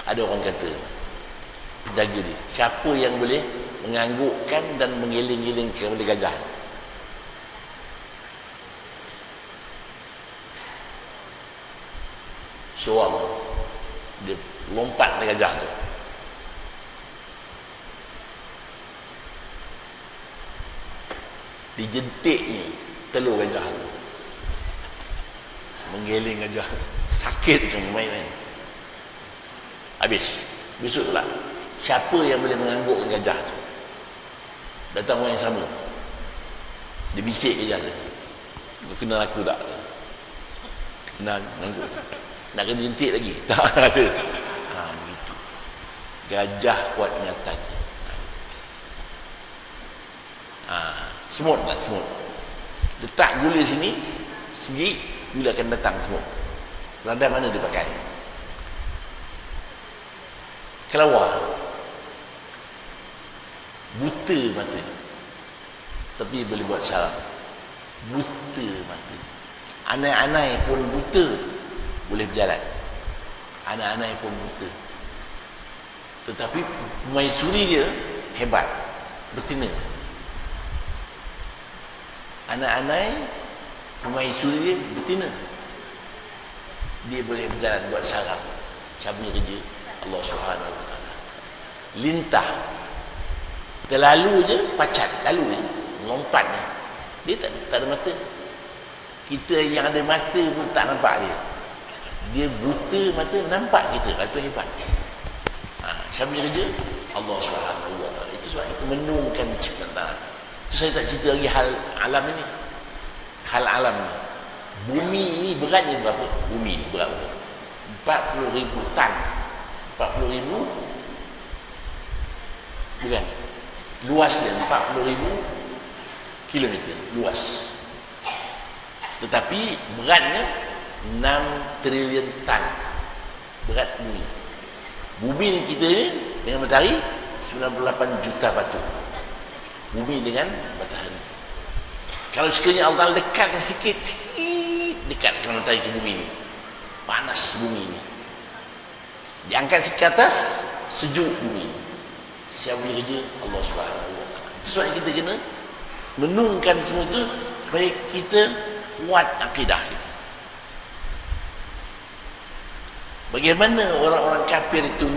ada orang kata, penjaga dia, siapa yang boleh menganggukkan dan mengiling-iling kepada gajah? Seorang dia lompat ke gajah tu, dijentiknya telur gajah tu, menggiling gajah, sakit macam main-main. Habis, besok pula siapa yang boleh menganggukkan gajah tu? Datang orang yang sama, dia bisik gajah tu, kau kenal aku tak? Kenal, mengangguk. Nak kena jentik lagi? Tak ada. Begitu. Gajah kuat ingatan. Semut lah, semut. Letak gula sini, segi, gula akan datang semut. Rantai mana dia pakai? Kelawar. Buta mata. Tapi boleh buat sarang. Buta mata. Anai-anai pun buta, boleh berjalan. Anak-anak pun buta, tetapi pemaisuri dia hebat, betina. Anak-anak pemaisuri dia betina, dia boleh berjalan buat sarang. Siapa yang kerja? Allah SWT. Lintah, terlalu je pacat, lalu je lompat dia tak ada mata. Kita yang ada mata pun tak nampak dia. Dia buta mata, nampak kita. Itu hebat. Siapa yang kerja? Allah SWT. Itu sebab kita menungkan ciptaan. Itu saya tak cerita lagi hal alam ini. Hal alam ini. Bumi ini beratnya berapa? Bumi ini berat berapa? 40,000 tan. 40,000 bukan. Luas dia 40,000 kilometer. Luas. Tetapi beratnya 6 trilion tan. Berat bumi. Bumi kita ni dengan matahari 98 juta batu. Bumi dengan matahari. Kalau sekiranya Allah dekatkan sikit dekatkan matahari ke bumi ni, panas bumi ni. Diangkat sikit ke atas, sejuk bumi. Siapa boleh kerja? Allah SWT. Sebab kita kena menungkan semua itu supaya kita kuat akidah kita. Bagaimana orang-orang kafir itu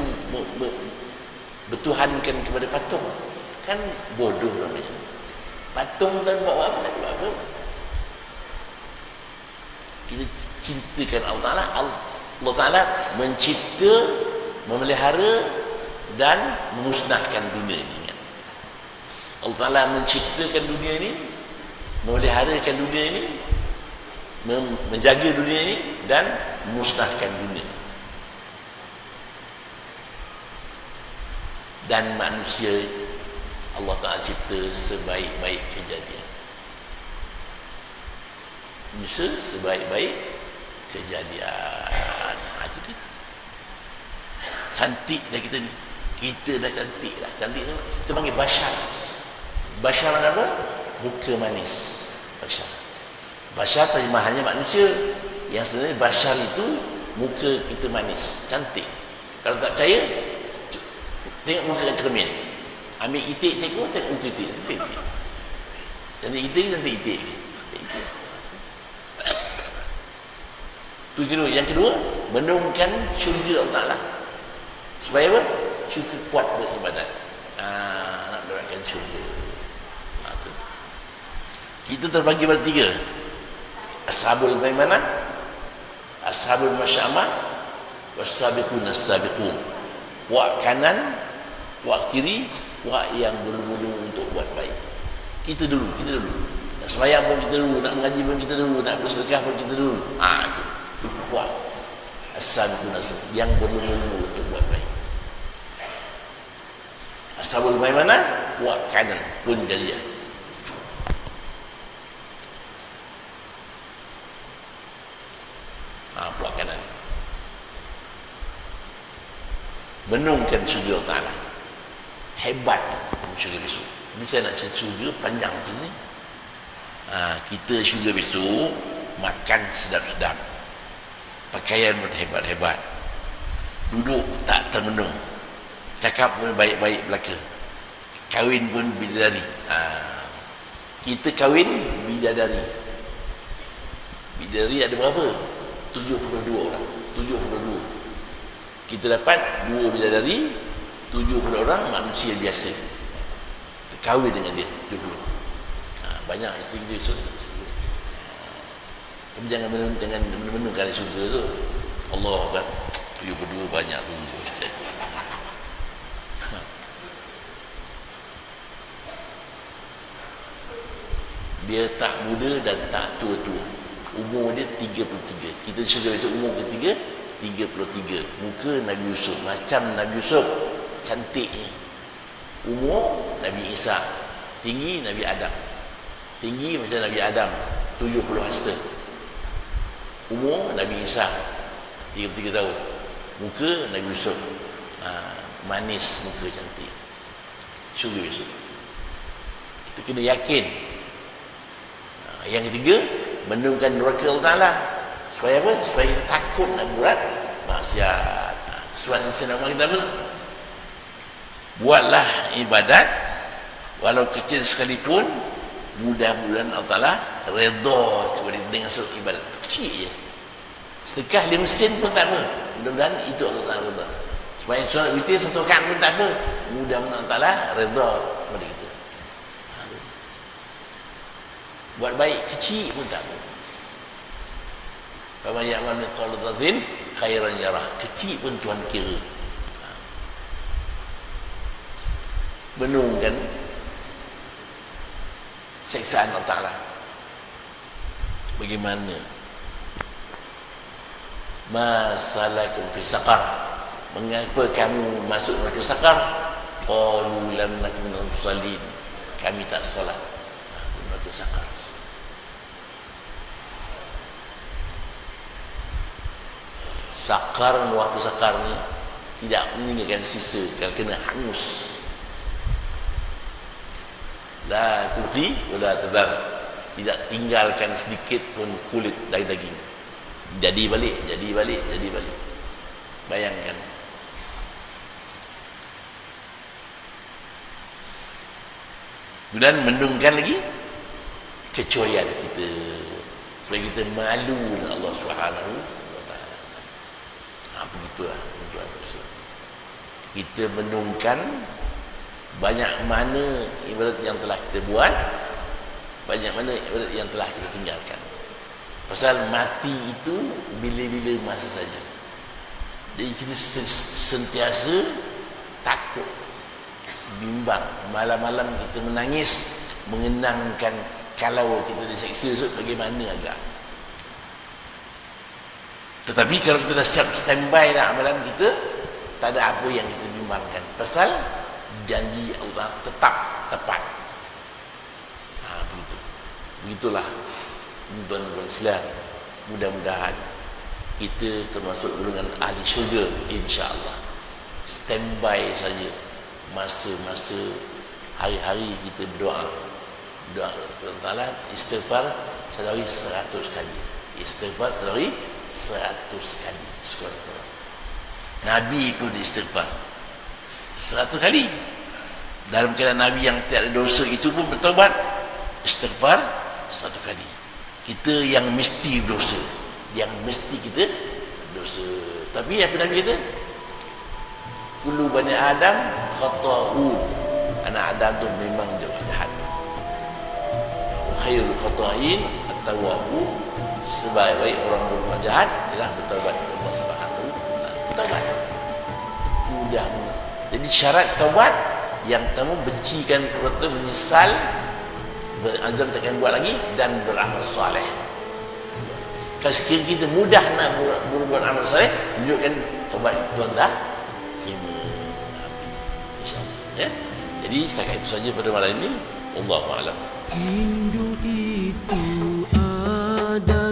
bertuhankan kepada patung? Kan bodoh namanya. Patung dan buat apa? Tak buat apa. kita cintakan Allah Ta'ala. Allah Ta'ala mencipta, memelihara dan memusnahkan dunia ini. Allah Ta'ala menciptakan dunia ini, memeliharakan dunia ini, menjaga dunia ini dan memusnahkan dunia. Dan manusia Allah Ta'ala cipta sebaik-baik kejadian. Manusia sebaik-baik kejadian. Itu dia. Cantik dah kita ni. Kita dah cantik dah. Cantik tu kita panggil bashar. Bashar apa? Muka manis. Bashar. Bashar terjemahannya manusia. Yang sebenarnya bashar itu muka kita manis, cantik. Kalau tak percaya, tengok muka kat cermin. Ambil itik tengok muka itik. Cantik itik, cantik itik. Itu kedua. Yang kedua, menurunkan syurga Allah Ta'ala. Supaya apa? Syurga kuat beribadat. Nak mendapatkan syurga. Kita terbagi pada tiga. Ashabul Maimanah, Ashabul Masyamah, Was-sabiqun as-sabiqun. Wak kanan, wak kiri, wak yang bermula untuk buat baik. Kita dulu. Nak sembahyang pun kita dulu, nak mengaji pun kita dulu, nak bersedekah pun kita dulu. Itu. Wak as-sabiqun as-sabiqun yang bermula untuk buat baik. Ashabul Maimanah, wak kanan pun jadiah. Pulak kanan menungkan syurga Allah Ta'ala. Hebat syurga besok. Bisa nak cerita syurga panjang macam ni. Kita syurga besok makan sedap-sedap, pakaian pun hebat-hebat, duduk tak termenung, cakap pun baik-baik belaka, kahwin pun bidadari. Kita kahwin bidadari. Bidadari ada berapa? 72 orang. 72. Kita dapat 2 bidadari, 70 orang manusia biasa. Kita kahwin dengan dia 70. Banyak isteri dia so. Tapi jangan menung kali surga tu. Allah kan 72 banyak tu. Dia tak muda dan tak tua-tua. Umur dia 33. Kita sudah besok umur ketiga 33. Muka Nabi Yusuf, macam Nabi Yusuf cantiknya. Umur Nabi Isa, tinggi Nabi Adam, tinggi macam Nabi Adam 70 hasta. Umur Nabi Isa 33 tahun. Muka Nabi Yusuf, manis, muka cantik. Syurga besok kita kena yakin. Yang ketiga, menurunkan neraka Allah Ta'ala. Supaya apa? Supaya kita takut nak buat maksiat. Surat Insan Amal kita apa? Buatlah ibadat walau kecil sekalipun, mudah-mudahan Allah Ta'ala redha kepada dengan surat ibadat kecil je. Sedekah 5 sen pun tak apa, mudah-mudahan itu Allah Ta'ala redha. Supaya surat witir 1 rakaat pun tak apa, mudah-mudahan Allah Ta'ala redha kepada kita. Buat baik kecil pun tak apa. Faman ya'mal mithqala dzarratin khairan yarah. Kecil pun Tuhan kira. Menungkan siksaan Allah Ta'ala. Bagaimana? Masalakum fi saqar. Mengapa kamu masuk neraka saqar? Qalu lam nakum minal musallin. Kami tak solat. Neraka saqar. Sakar, waktu sakar ni tidak meninggalkan sisa, kalau kena hangus. La tuti wala tadar, tidak tinggalkan sedikit pun kulit dari daging. Jadi balik. Bayangkan. Dan menungkan lagi kecuaian kita, supaya kita malu dengan Allah Subhanahu. Begitulah tujuan Rasul. Kita menungkan banyak mana ibadat yang telah kita buat, banyak mana ibadat yang telah kita tinggalkan. Pasal mati itu bila-bila masa saja. Jadi kita sentiasa takut, bimbang. Malam-malam kita menangis, mengenangkan kalau kita diseksa esok bagaimana agak. Tetapi kalau kita dah siap standby dah amalan kita, tak ada apa yang kita bimbangkan. Pasal janji Allah tetap tepat. Begitu. Begitulah tuan-tuan Islam. Mudah-mudahan kita termasuk golongan ahli syurga, insya-Allah. Standby saja masa-masa hari-hari kita berdoa. Doa kepada Allah Taala, istighfar sehari 100 kali. Istighfar sehari 100 kali. Subhanallah. Nabi pun istighfar 100 kali. Dalam keadaan Nabi yang tiada dosa itu pun bertaubat, istighfar 1 kali. Kita yang mesti dosa, yang mesti kita dosa. Tapi apa Nabi kata? Kullu bani Adam khata'un. Anak Adam tu memang jahat. Khairul khata'in at-tawwabun. Sebaik-baik orang berbuat jahat ialah bertaubat kepada Allah Subhanahu wa taala. Bertaubat. Mudah. Jadi syarat taubat yang pertama, bencikan perbuatan, menyesal, berazam takkan buat lagi, dan beramal soleh. Kalau sekiranya kita mudah nak berbuat amal soleh, tunjukkan taubat Tuhan dah terima. InsyaAllah ya. Jadi setakat itu saja pada malam ini. Wallahu a'lam.
Rindu itu ada